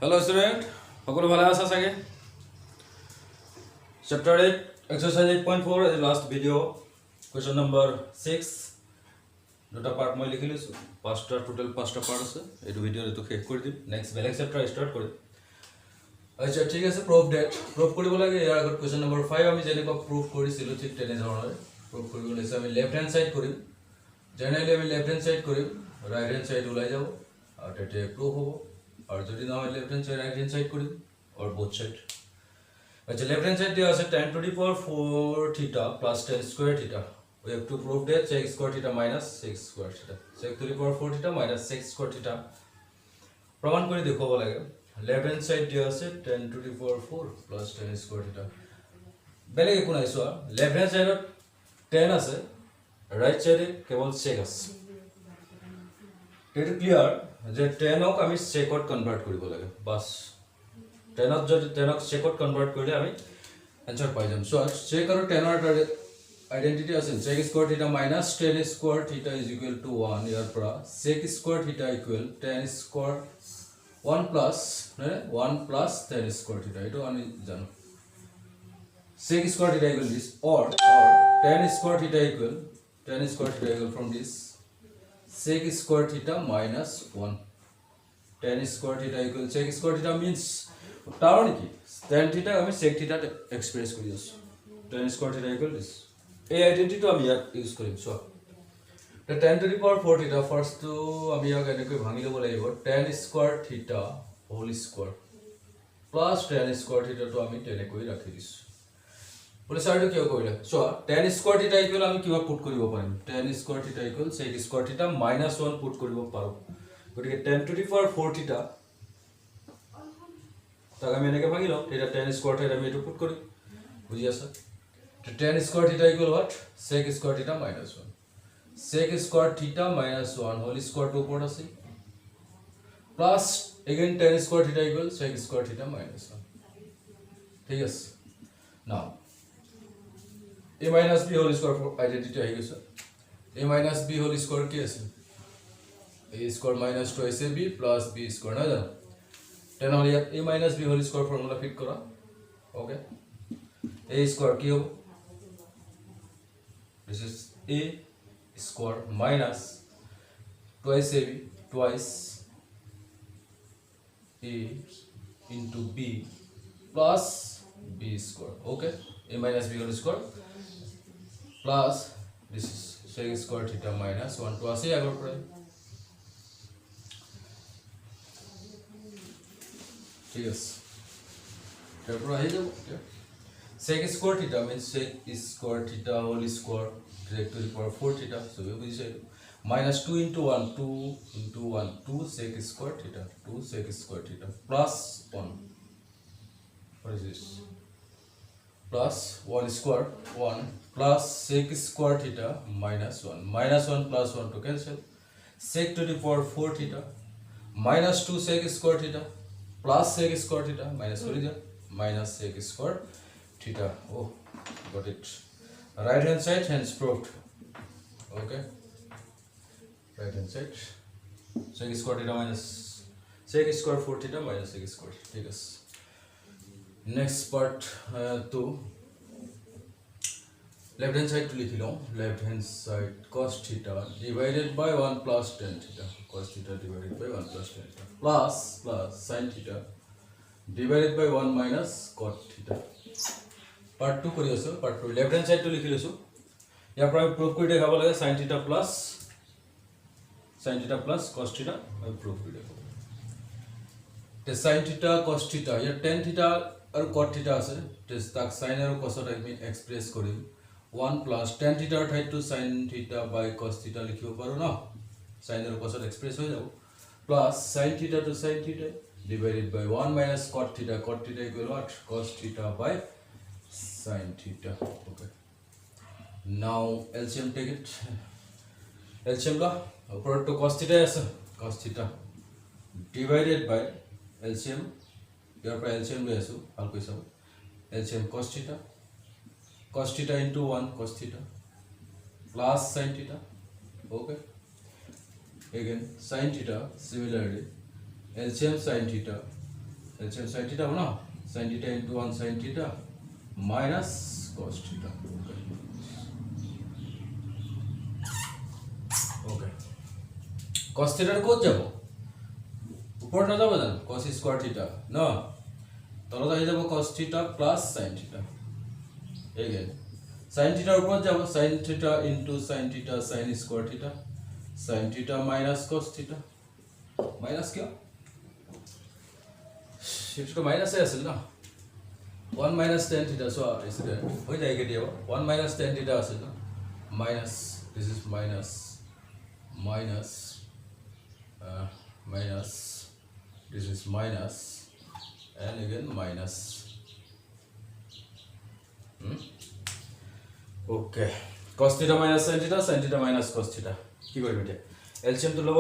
Hello student, সকলো ভালে আছে চাগে chapter 8 exercise 8.4 is the last video question number 6 দুটা পার্ট মই লিখি লৈছো পাঁচটা টোটাল পাঁচটা পার্ট আছে এই ভিডিও এটো শেষ কৰি দিম নেক্সট বেলেগ চ্যাপ্টাৰ স্টাৰ্ট কৰিম আচ্ছা ঠিক আছে প্ৰুফ কৰিব লাগে ইয়াৰ আগত question number 5 আমি যেনেকৈ প্ৰুফ কৰিছিলো ঠিক তেনে ধৰণৰ প্ৰুফ কৰিব লৈছে আমি লেফট হ্যান্ড সাইড কৰিম জেনাৰেলি আমি লেফট হ্যান্ড সাইড কৰিম ৰাইট হ্যান্ড সাইড ওলাই যাব আৰু তেতে প্রুফ হ'ব और जो ना left hand side right hand side करी और बोथ साइड अच्छा लेफ्ट हैंड साइड दिया আছে 10 to the power 4 theta plus 10 square theta we have to prove that sec square theta minus 6 square theta sec to the power 4 theta minus 6 square theta প্রমাণ কৰি দেখুৱাব লাগে left hand side दिया আছে 10 to the power 4 plus 10 square theta বেলেগ একো নাই চোৱা लेफ्ट हैंड साइডত 10 আছে ৰাইট সাইডে কেৱল sec আছে এটা ক্লিয়াৰ যে 10 ক আমি সেকত কনভাৰ্ট কৰিব লাগে বাস 10 ক যদি 10 ক সেকত কনভাৰ্ট কৰিলে আমি आंसर পাই যাম সো সেক আৰু 10 ৰ আইডেন্টিটি আছে sec স্কয়াৰ থিটা মাইনাস 10 স্কয়াৰ থিটা ইজ ইকুয়াল টু 1 ইয়াৰ পৰা sec স্কয়ার থিটা equal 10 square 1 plus 1 plus 10 square থিটা এটো আমি জানো sec স্কয়ার থিটা ইকুয়াল দিস or 10 স্কয়ার থিটা ইকুয়াল 10 স্কয়ার থিটা equal from this sec square theta minus 1 10 square theta equal sec square theta means তার কি tan theta আমি sec theta এক্সপ্রেস করি আছো 10 square theta equal this এই identity আমি ইয়াত ইউজ কৰিম so the 10 to the power 4 theta first তো আমি ইয়াক এনেকৈ ভাঙি লব লাগিব 10 square theta whole square plus 10 square theta তো আমি তেনেকৈ ৰাখি দিছো বলে সাইডে কিয় কইলা সো 10 স্কয়াৰ থিটা ইকুয়াল আমি কিবা পুট কৰিব পাৰিম 10 স্কয়াৰ থিটা ইকুয়াল sec স্কয়াৰ থিটা minus 1 পুট কৰিব পাৰো গতিকে 10 to the power 4 থিটা তাক আমি এনেকৈ ভাঙি লও এটা 10 স্কয়ার থিটা আমি এটো পুট করি বুঝি আছে তো 10 স্কয়ার থিটা ইকুয়াল what sec স্কয়ার থিটা minus 1 sec স্কয়ার থিটা minus 1 হোল স্কয়ার টু ওপৰত আছে প্লাস again 10 স্কয়ার থিটা ইকুয়াল sec স্কয়ার থিটা minus 1 ঠিক আছে নাও a minus b whole square for identity আহি গৈছে a minus b whole square কি আছে a square minus 2ab plus b square না জানো তেনহলে a minus b whole square formula fit কৰা ওকে a square কি হ'ব this is a square minus twice ab twice a into b plus b square okay a minus b whole square plus this is sec square theta minus 1 to আছে আগৰ পৰা ঠিক আছে তারপর আহি যাব sec square theta means sec square theta whole square direct to the power 4 theta so we বুঝিছে minus 2 into 1 2 into 1 2 sec square theta 2 sec square theta plus 1 what is this plus 1 square 1 plus sec square theta minus 1 plus 1 to cancel sec to the power 4 theta minus 2 sec square theta plus sec square theta minus minus sec square theta oh got it right hand side hence proved okay right hand side sec square theta minus sec square 4 theta minus sec square ঠিক আছে next part to left hand side to লিখি লও left hand side cos theta divided by 1 plus tan theta cos theta divided by 1 plus tan theta plus sin theta divided by 1 minus cot theta part 2 কৰি আছো part 2 left hand side to লিখি লৈছো ইয়াৰ পৰা আমি proof কৰি দেখাব লাগে sin theta plus cos theta আমি proof কৰি দেখাব তে sin theta cos theta ইয়াৰ tan theta আৰু cot theta আছে তে তাক sin আৰু cos ত আমি এক্সপ্ৰেস কৰিম 1 plus tan theta ৰ ঠাইত sin theta by cos theta লিখিব পাৰো না sin আৰু cos ত এক্সপ্ৰেস হৈ যাব plus sin theta to sin theta divided by 1 minus cot theta equal what cos theta by sin theta okay now LCM take it LCM লা ওপৰত তো cos theta আছে cos theta divided by LCM ইয়াৰ পৰা LCM লৈ আছো ভাল কৈছো LCM cos theta into 1 cos theta plus sin theta okay again sin theta similarly LCM sin theta LCM sin theta हो ना, sin theta into 1 sin theta minus cos theta. Okay. Cos theta ক'ত যাব? ওপৰত নাযাব জানো? Cos square theta ন, তলত আহি যাব cos theta plus sin theta. Again sin theta ওপৰত যাব, sin theta into sin theta sin square theta, sin theta minus cos theta. Minus কিয়? সেটা তো মাইনাসে আছিল না, 1 minus tan theta, so instead হৈ যায় কেতিয়াবা 1 minus tan theta আছিল না, minus, this is minus, minus, minus, this is minus, and again minus. Okay, cos theta minus sin theta minus cos theta. কি কৰিম এতিয়া? এলচিএম তো ল'ব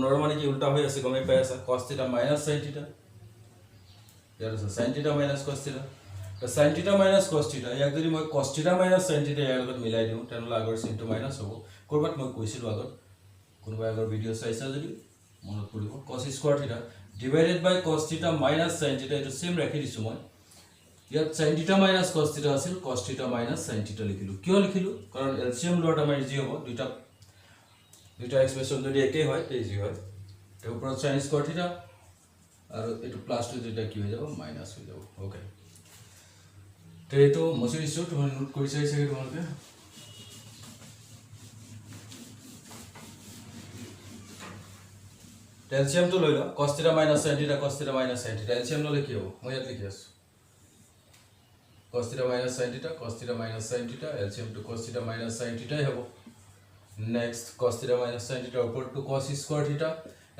নোৱাৰো মানে কি উল্টা হৈ আছে, গমে পাই আছে। cos theta minus sin theta, ইয়াৰ আছে sin theta minus cos theta, তো sin theta minus cos theta, ইয়াক যদি মই cos theta minus sin theta ইয়াৰ লগত মিলাই দিওঁ তেনেহ'লে আগৰ চিনটো মাইনাছ হ'ব। ক'ৰবাত মই কৈছিলোঁ আগত, কোনোবাই আগৰ ভিডিঅ' চাইছা যদি মনত পৰিব, cos square theta ডিভাইডেড বাই cos theta minus sin theta, এইটো সেম ৰাখি দিছোঁ মই। ইয়াত sin theta minus cos theta আছিল, cos theta minus sin theta লিখিলোঁ। কিয় লিখিলোঁ? কাৰণ এলচিএম লোৱাত আমাৰ ইজি হ'ব, দুটা এক্সপ্ৰেছন যদি একেই হয় তে ইজি হয়। তাৰ ওপৰত sin square theta আৰু এইটো প্লাছটো যেতিয়া কি হৈ যাব, মাইনাছ হৈ যাব। ওকে, তো এইটো মচি দিছোঁ, তোমালোকে নোট কৰি চাইছে তোমালোকে। এলচিএমটো লৈ লওঁ, cos theta minus sin theta, cos theta minus sin theta, LCM ল'লে কি হ'ব? মই ইয়াত লিখি আছোঁ cos theta minus sin theta, cos theta minus sin theta, LCM to cos theta minus sin theta হ'ব। Next cos theta minus sin theta ওপৰত to cos square theta,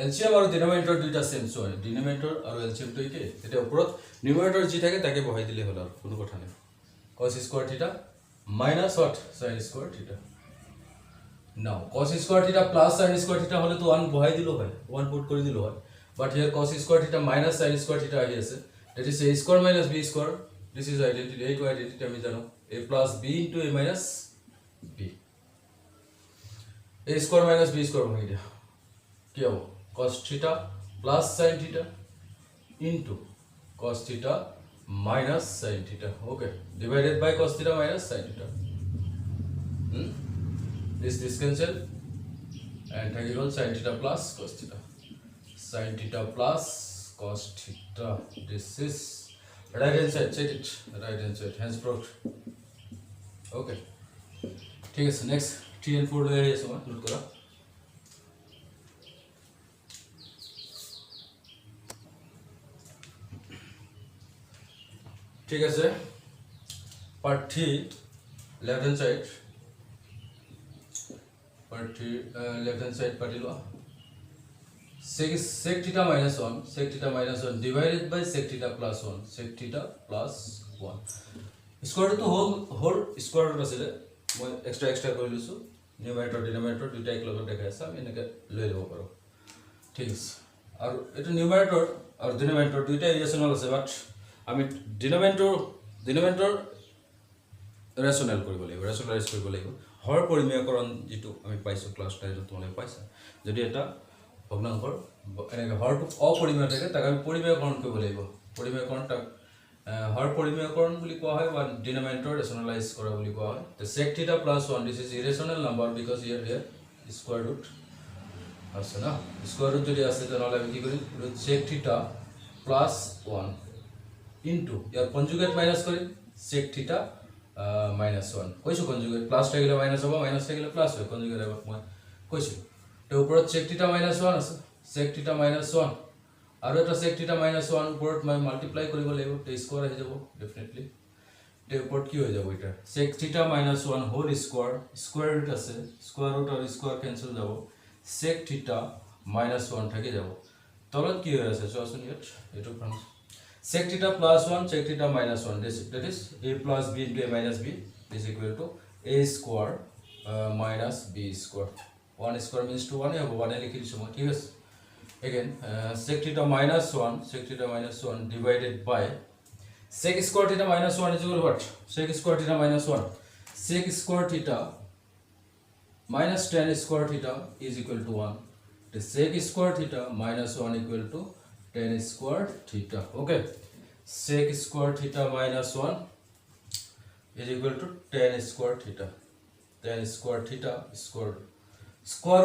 LCM আৰু ডিনমিনেটৰ দুইটা সেম, সো ডিনমিনেটৰ আৰু LCM তো একে, তেতিয়া ওপৰত নিউমাৰেটৰ যি থাকে তাকে বহাই দিলে হ'ল আৰু কোনো কথা নাই। cos square theta minus what? sin square theta. Now cos square theta plus sin square theta হলে তো 1 বহাই দিলো হয়, 1 পুট কৰি দিলো হয়, বাট হিয়াৰ cos square theta minus sin square theta আহি আছে, that is a square minus b square. This is identity, a to identity আমি জানো, a plus b into a minus b, a square minus b square ভাঙি দিয়া কি হ'ব? cos theta plus sin theta into cos theta minus sin theta. Okay, divided by cos theta minus sin theta. This cancel and থাকি গ'ল sin theta plus cos theta, sin theta plus cos theta. This is right hand side, set it right hand side, henceforth. Okay, ঠিক আছে। Next 3 and 4 লৈ আহিছো, note কৰা। ঠিক আছে, part 3 left hand side, part 3 left hand side পাটি লোৱা। sec theta minus 1, sec theta minus 1 divided by sec theta plus 1, sec theta plus 1. Square তো হোল স্কোয়ার আছিলে, মই এক্সট্রা কৰি লৈছো। নিউমাৰেটৰ ডিনমিনেটৰ দুইটা এক লগত দেখাই আছে, আমি এনেকৈ লৈ ল'ব পাৰো। ঠিক আছে, আৰু এইটো নিউমাৰেটৰ আৰু ডিনমিনেটৰ দুইটা ইৰেচনেল আছে, বাট আমি ডিনমিনেটৰ ৰেচনেল কৰিব লাগিব, ৰেচনেলাইজ কৰিব লাগিব। হৰ পৰিমেয়কৰণ যিটো আমি পাইছোঁ ক্লাছ 9 তোমালোকে পাইছা, যদি এটা ভগ্নাংকৰ এনেকৈ হৰটো অপৰিমেয় থাকে তাক আমি পৰিমেয়কৰণ কৰিব লাগিব। পৰিমেয়কৰণ তাক হৰ পৰিমেয়কৰণ বুলি কোৱা হয়, বা ডিনমিনেটৰ ৰেচনেলাইজ কৰা বুলি কোৱা হয়। তো sec theta plus 1, this is irrational number because here square root আছে না, স্কোয়ার রুট যদি আছে তাহলে আমি কি করি, sec theta plus 1 into ইয়াৰ কনজুগেট মাইনাস করি sec theta minus 1 কৈছো। কনজুগেট প্লাস থাকিলে মাইনাস হ'ব, মাইনাস থাকিলে প্লাস হয়, কনজুগেট এবাৰ মই কৈছো। তো ওপৰত sec theta minus 1 আছে, sec theta minus 1 আৰু এটা sec theta minus 1 ওপৰত মই মাল্টিপ্লাই কৰিব লাগিব, তো স্কোয়াৰ আহি যাব ডেফিনেটলি। তো ওপৰত কি হৈ যাব, এটা sec theta minus 1 whole square, square root আছে, স্কোয়াৰ ৰুট আৰু স্কোয়ার কেনসেল যাব, sec theta minus 1 থাকি যাব। তলত কি হৈ আছে চোৱাচোন, ইয়াত এইটো sec theta plus 1, sec theta minus 1, that is a plus b into a minus b is equal to a square minus b square. 1 square means 2, 1 have 1 লিখি দিছো মই, ঠিক আছে। Again sec theta minus 1 divided by sec square theta minus 1 is equal to what? Sec square theta minus 1, sec square theta minus tan square theta is equal to 1. The sec square theta minus 1 equal to tan square theta. Okay, sec square theta minus 1 is equal to tan square theta. Tan square theta square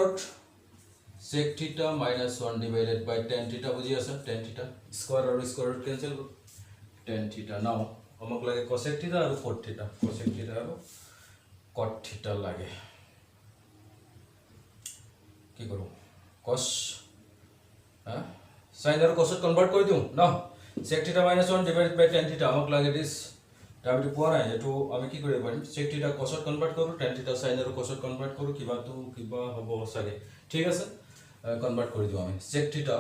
root sec theta minus 1 divided by tan theta. बुझी आसा tan theta square और square root cancel करो tan theta. Now हमक लगे cosec theta और cot theta. Cosec theta और cot theta लगे কি করো cos sin और cos কনভার্ট করে দিও না sec theta minus 1 divided by tan theta हमक लगे दिस টাইমটো পোৱা নাই এটো আমি কি কৰিব পাৰিম sec theta cos কনভাৰ্ট কৰো tan theta sin আৰু cos কনভাৰ্ট কৰো কিবা তো কিবা হ'ব সাগে ঠিক আছে কনভাৰ্ট কৰি দিও আমি sec theta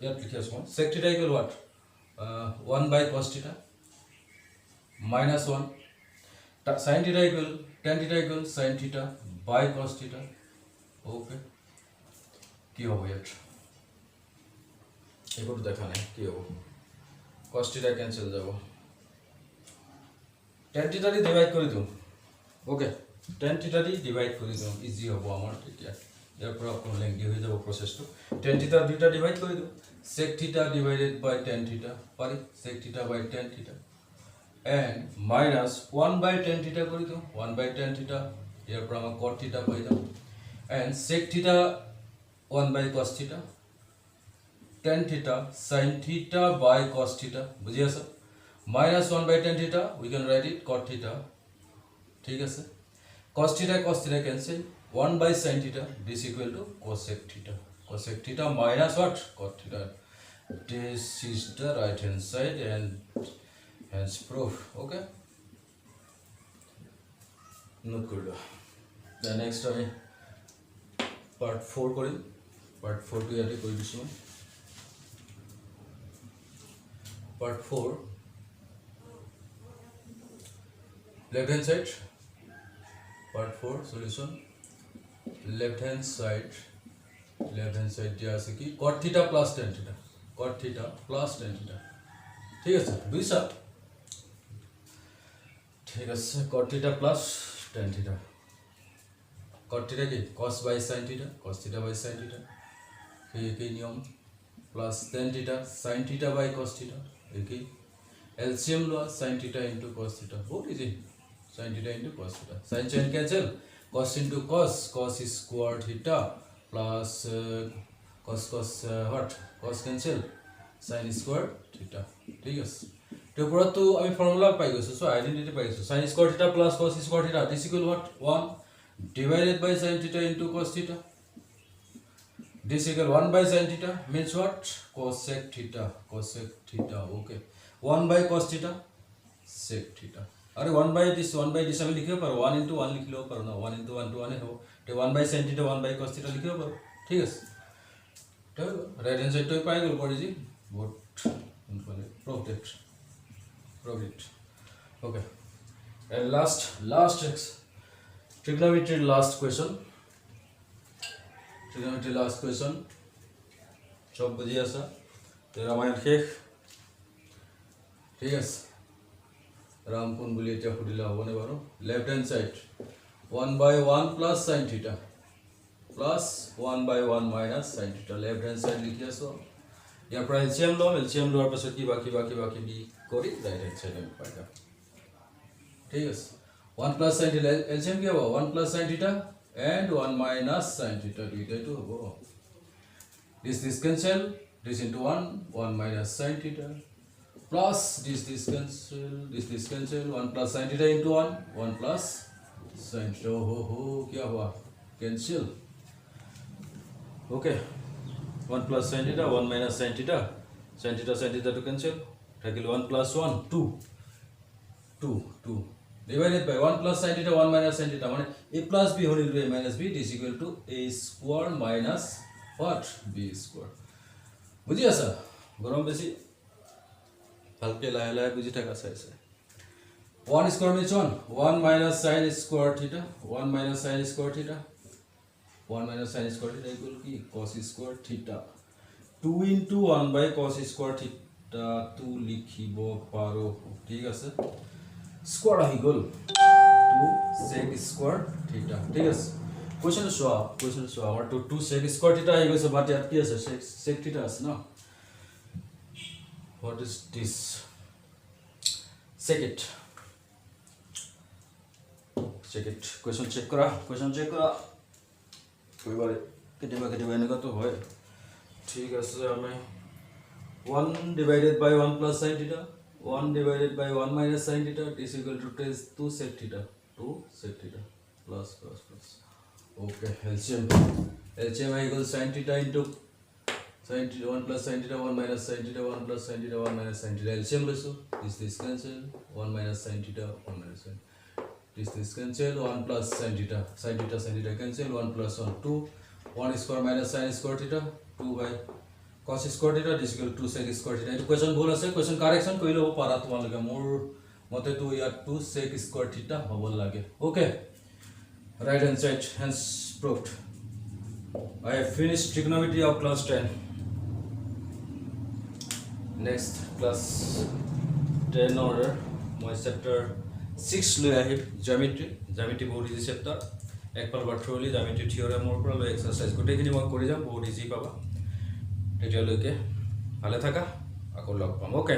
ইয়াত লিখি আছো sec theta equal what 1 by cos theta minus 1 sin theta equal tan theta equal sin theta by cos theta. Okay, কি হবে ইয়াত এগুলো দেখা নাই কি হবে cos theta ক্যান্সেল যাব tan theta দি ডিভাইড কৰি দিও ওকে tan theta দি ডিভাইড কৰি দিও ইজি হ'ব আমাৰ তেতিয়া ইয়াৰ পৰা অকন লেংদি হৈ যাব প্ৰসেসটো tan theta দুটা ডিভাইড কৰি দিও sec theta divided by tan theta পারি sec theta by tan theta and minus 1 by tan theta কৰি দিও 1 by tan theta ইয়াৰ পৰা আমাৰ cot theta পাই যাম and sec theta 1 by cos theta tan theta sin theta by cos theta বুঝি আছে minus 1 by tan theta we can write it cot theta ঠিক আছে cos theta cancel 1 by sin theta this equal to cosec theta minus what cot theta. This is the right hand side and hence proof. Okay, note kori lo the next time part 4 kori part 4 to yate kori disu part 4 left hand side part 4 solution left hand side dia ase ki cot theta plus tan theta cot theta plus tan theta ঠিক আছে দুইটা ঠিক আছে cot theta plus tan theta cot theta কি cos by sin theta cos theta by sin theta এই নিয়ম plus tan theta sin theta by cos theta এই LCM লো sin theta into cos theta বহুত easy sin theta into cos theta sin chain cancel cos into cos is square theta plus cos what cos cancel sin square theta ঠিক আছে তো পুরো তো আমি formula পাই গেছো সো আইডেন্টিটি পাই গেছো sin square theta plus cos square theta this equal what 1 divided by sin theta into cos theta this equal 1 by sin theta means what cosec theta okay 1 by cos theta sec theta अरे 1 by this আমি লিখিব পারো 1 into 1 লিখলেও পারো না 1 into 1 to 1 হবে তো 1 by sin theta 1 by cos theta লিখিব পারো ঠিক আছে তো রাইট হ্যান্ড সাইড তো পাই গেল পড়ে G good prove it okay and last trigonometry last question সব বুঝি আছে তো রামায়ণ শেষ ঠিক আছে রাম কোন বলি এটা খুদিলা হবে না বারো left hand side 1 by 1 plus sin theta plus 1 by 1 minus sin theta left hand side লিখি আছো ইয়াৰ পৰা এলচিএম লোৱাৰ পাছত কি বাকি বি কৰি ৰাইট হ্যান্ড সাইড আমি পাই যাম ঠিক আছে 1 plus sin theta এলচিএম কি হ'ব 1 plus sin theta and 1 minus sin theta দুইটাই তো হ'ব this cancel this into 1 minus sin theta plus this cancel 1 plus sin theta into 1 plus sin theta हो क्या हुआ cancel okay 1 plus sin theta 1 minus sin theta to cancel থাকিল 1 plus 1 2 divided by 1 plus sin theta 1 minus sin theta মানে a plus b whole into a minus b is equal to a square minus what b square বুঝি আছে গরম বেশি হালকে লাহে বুঝি থাকা চাইছে 1 square means 1 minus sin square theta 1 minus sin square theta equal কি cos square theta 2 into 1 by cos square theta 2 লিখিব পাৰো ঠিক আছে স্কয়ার আহি গল 2 sec square theta ঠিক আছে কোশ্চেন সোয়া আমার 2 sec square theta আহি গৈছে বাট ইয়াত কি আছে sec theta আছে না what is this? Check it. Question check kora. Everybody, কেতিয়াবা এনেকুৱা তো হয় ঠিক আছে আমি 1 divided by 1 plus sin theta 1 divided by 1 minus sin theta is equal to 2 sec theta plus okay LCM equals sin theta into sin theta 1 plus sin theta 1 minus sin theta 1 plus sin theta 1 minus sin theta LCM lesu this cancel 1 minus sin theta 1 minus sin this cancel 1 plus sin theta cancel 1 plus 1 2 1 square minus sin square theta 2 by cos square theta is equal to sec square theta. This question bhul ase question correction koi lobo para tomaloke mor mote to ya 2 sec square theta hobol lage. Okay, right hand side hence proved. I have finished trigonometry of class 10. Next class 10 order my chapter 6 লৈ আহি geometry বহুত easy chapter একবাৰ thoroughly geometry থিওৰেমৰ পৰা লৈ exercise গোটেইখিনি মই কৰি যাম বহুত ইজি পাবা তেতিয়ালৈকে ভালে থাকা আকৌ লগ পাম। ওকে।